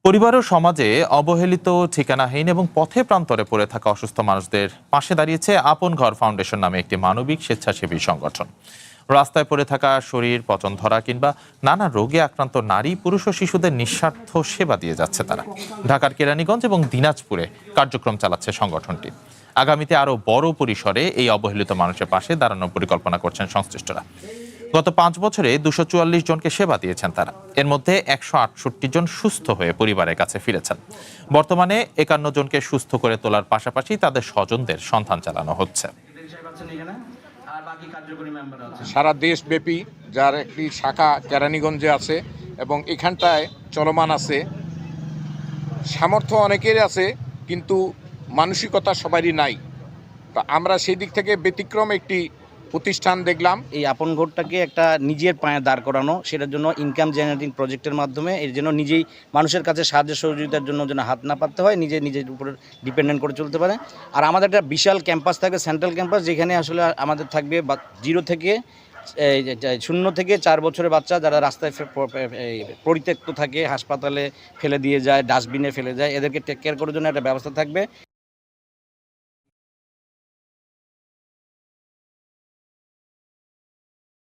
পরিবার ও সমাজে অবহেলিত, ঠিকানাহীন এবং পথে প্রান্তরে পড়ে থাকা অসুস্থ মানুষদের পাশে দাঁড়িয়েছে আপন ঘর ফাউন্ডেশন নামে একটি মানবিক স্বেচ্ছাসেবী সংগঠন। রাস্তায় পড়ে থাকা শরীর পচন ধরা কিংবা নানা রোগে আক্রান্ত নারী, পুরুষ ও শিশুদের নিঃস্বার্থ সেবা দিয়ে যাচ্ছে তারা। ঢাকার কেরানীগঞ্জ এবং দিনাজপুরে কার্যক্রম চালাচ্ছে সংগঠনটি। আগামীতে আরও বড় পরিসরে এই অবহেলিত মানুষের পাশে দাঁড়ানোর পরিকল্পনা করছেন সংশ্লিষ্টরা। গত 5 বছরে 244 জনকে সেবা দিয়েছেন তারা। এর মধ্যে 168 জন সুস্থ হয়ে পরিবারের কাছে ফিরেছেন। বর্তমানে 51 জনকে সুস্থ করে তোলার পাশাপাশি তাদের স্বজনদের সন্ধান চালানো হচ্ছে। সারা দেশব্যাপী যার একটি শাখা কেরানীগঞ্জে আছে এবং এখানটায় চলমান আছে। সামর্থ্য অনেকের আছে, কিন্তু মানসিকতা সবারই নাই। তো আমরা সেই দিক থেকে ব্যতিক্রম একটি প্রতিষ্ঠান দেখলাম। এই আপন ঘরটাকে একটা নিজের পায়ে দাঁড় করানো, সেটার জন্য ইনকাম জেনারেটিং প্রজেক্টের মাধ্যমে এর জন্য নিজেই মানুষের কাছে সাহায্য সহযোগিতার জন্য যেন হাত না পাততে হয়, নিজের উপর ডিপেন্ডেন্ট করে চলতে পারে। আর আমাদের একটা বিশাল ক্যাম্পাস থাকবে, সেন্ট্রাল ক্যাম্পাস, যেখানে আসলে আমাদের থাকবে 0 থেকে 4 বছরের বাচ্চা যারা রাস্তায় পরিত্যক্ত থাকে, হাসপাতালে ফেলে দিয়ে যায়, ডাস্টবিনে ফেলে যায়, এদেরকে টেক কেয়ার করার জন্য একটা ব্যবস্থা থাকবে।